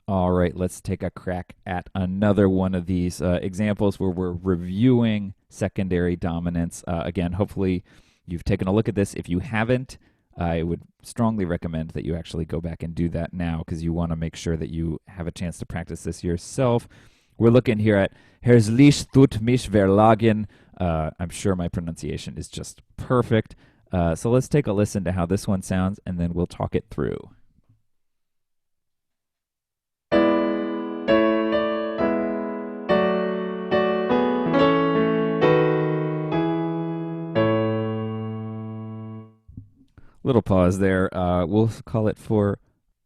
All right, let's take a crack at another one of these examples where we're reviewing secondary dominants. Again, hopefully you've taken a look at this. If you haven't, I would strongly recommend that you actually go back and do that now because you want to make sure that you have a chance to practice this yourself. We're looking here at Herzlich, thut, mich, verlagen. I'm sure my pronunciation is just perfect. So let's take a listen to how this one sounds, and then we'll talk it through. Little pause there. We'll call it for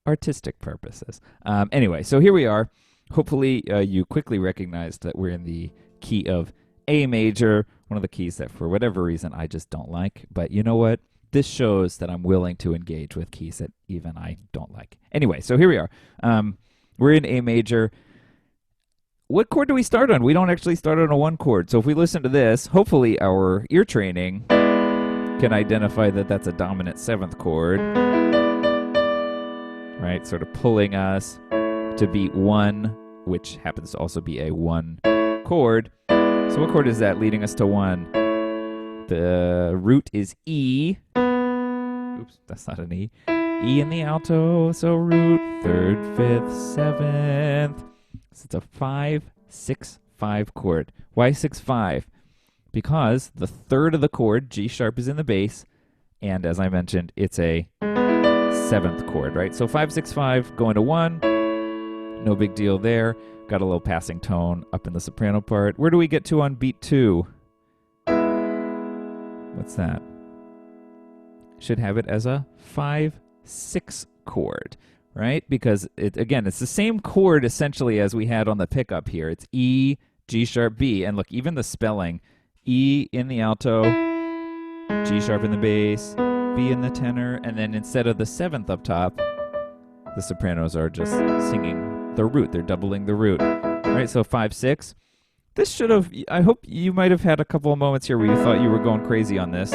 artistic purposes. Anyway, so here we are. Hopefully, you quickly recognized that we're in the key of A major, one of the keys that for whatever reason I just don't like. But you know what? This shows that I'm willing to engage with keys that even I don't like. Anyway, so here we are. We're in A major. What chord do we start on? We don't actually start on a one chord. So if we listen to this, hopefully our ear training can identify that that's a dominant seventh chord, right? Sort of pulling us to beat one, which happens to also be a one chord. So what chord is that leading us to one? The root is E. Oops, that's not an E. E in the alto, so root, third, fifth, seventh. So it's a 5, 6, 5 chord. Why 6, 5? Because the third of the chord, G sharp, is in the bass, and as I mentioned, it's a seventh chord, right? So 5, 6, 5 going to 1, no big deal there. Got a little passing tone up in the soprano part. Where do we get to on beat 2? What's that? Should have it as a 5, 6 chord, right? Because, it's the same chord essentially as we had on the pickup here. It's E, G sharp, B, and look, even the spelling, E in the alto, G sharp in the bass, B in the tenor, and then instead of the seventh up top, the sopranos are just singing the root. They're doubling the root. All right, so 5, 6. This should have, I hope you might have had a couple of moments here where you thought you were going crazy on this.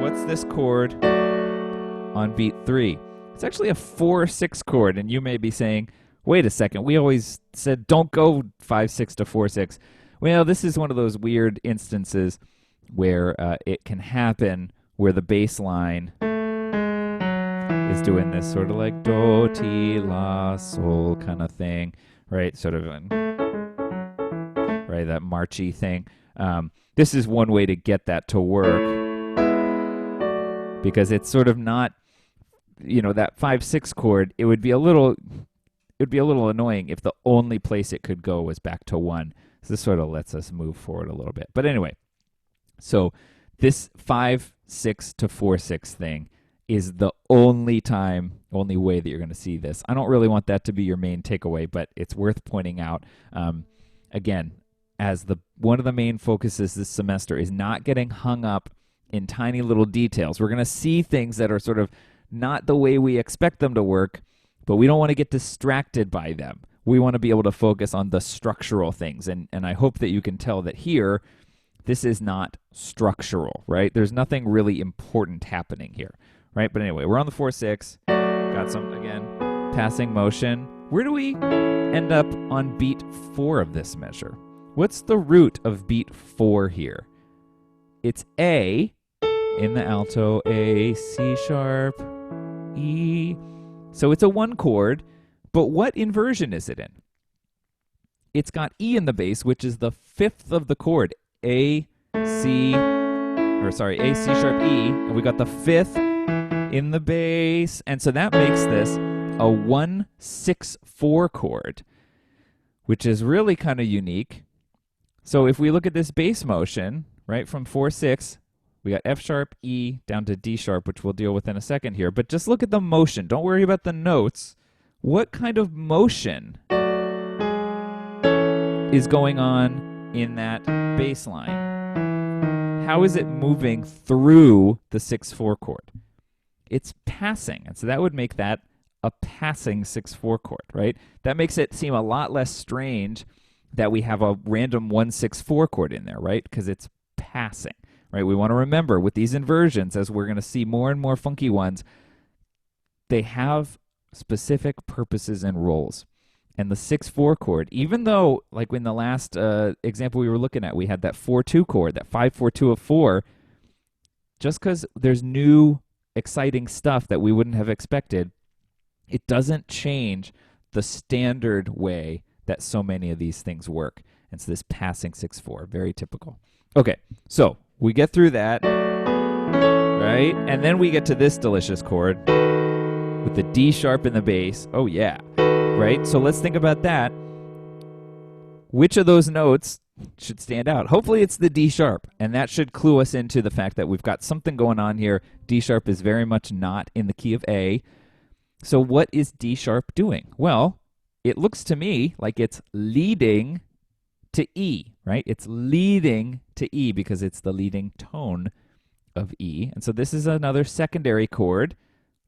What's this chord on beat 3? It's actually a 4, 6 chord, and you may be saying, wait a second, we always said don't go 5, 6 to 4, 6. Well, this is one of those weird instances where it can happen where the bass line is doing this sort of like do, ti, la, sol kind of thing, right? Sort of, right, that marchy thing. This is one way to get that to work because it's sort of not, that 5, 6 chord. It would be a little annoying if the only place it could go was back to 1. So this sort of lets us move forward a little bit. But anyway, so this 5, 6 to 4, 6 thing is the only way that you're going to see this. I don't really want that to be your main takeaway, but it's worth pointing out. Again, as one of the main focuses this semester is not getting hung up in tiny little details. We're going to see things that are sort of not the way we expect them to work, but we don't want to get distracted by them. We want to be able to focus on the structural things. And I hope that you can tell that here, this is not structural, right? There's nothing really important happening here, right? But anyway, we're on the 4, 6. Got some, again, passing motion. Where do we end up on beat 4 of this measure? What's the root of beat 4 here? It's A in the alto, A, C sharp, E. So it's a 1 chord. But what inversion is it in? It's got E in the bass, which is the 5th of the chord. A, C sharp, E, and we got the 5th in the bass. And so that makes this a 1, 6, 4 chord, which is really kind of unique. So if we look at this bass motion, right, from 4, 6, we got F sharp, E, down to D sharp, which we'll deal with in a second here. But just look at the motion. Don't worry about the notes. What kind of motion is going on in that bass line? How is it moving through the 6/4 chord? It's passing, and so that would make that a passing 6/4 chord, right? That makes it seem a lot less strange that we have a random 1/6/4 chord in there, right? Because it's passing, right? We want to remember with these inversions, as we're going to see more and more funky ones, they have specific purposes and roles. And the 6/4 chord, even though, like in the last example we were looking at, we had that 4/2 chord, that 5/4/2 of 4, just because there's new exciting stuff that we wouldn't have expected, it doesn't change the standard way that so many of these things work. And so this passing 6/4, very typical. Okay, so we get through that, right? And then we get to this delicious chord with the D sharp in the bass. Oh yeah, right? So let's think about that. Which of those notes should stand out? Hopefully it's the D sharp, and that should clue us into the fact that we've got something going on here. D sharp is very much not in the key of A. So what is D sharp doing? Well, it looks to me like it's leading to E, right? It's leading to E because it's the leading tone of E. And so this is another secondary chord.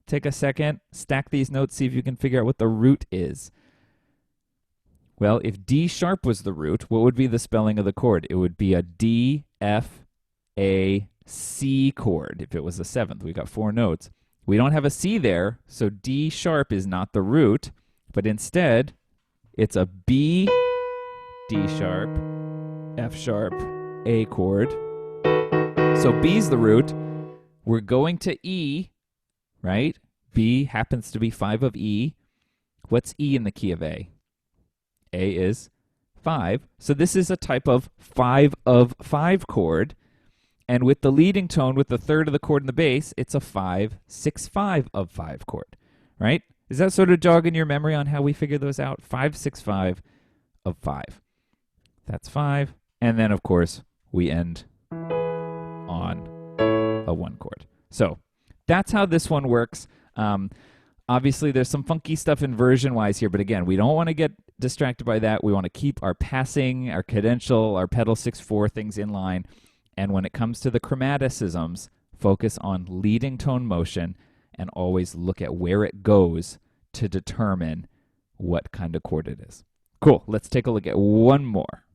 Take a second, stack these notes, see if you can figure out what the root is. Well, if D sharp was the root, what would be the spelling of the chord? It would be a D, F, A, C chord. If it was the 7th, we got 4 notes. We don't have a C there, so D sharp is not the root, but instead, it's a B, D sharp, F sharp, A chord. So B's the root. We're going to E, right? B happens to be 5 of E. What's E in the key of A? A is 5. So this is a type of 5 of 5 chord. And with the leading tone, with the third of the chord in the bass, it's a 5/6/5 of 5 chord, right? Is that sort of jogging your memory on how we figure those out? 5/6/5 of 5. That's 5. And then, of course, we end on a 1 chord. So that's how this one works. Obviously, there's some funky stuff inversion-wise here, but again, we don't want to get distracted by that. We want to keep our passing, our cadential, our pedal 6/4 things in line. And when it comes to the chromaticisms, focus on leading tone motion and always look at where it goes to determine what kind of chord it is. Cool. Let's take a look at one more.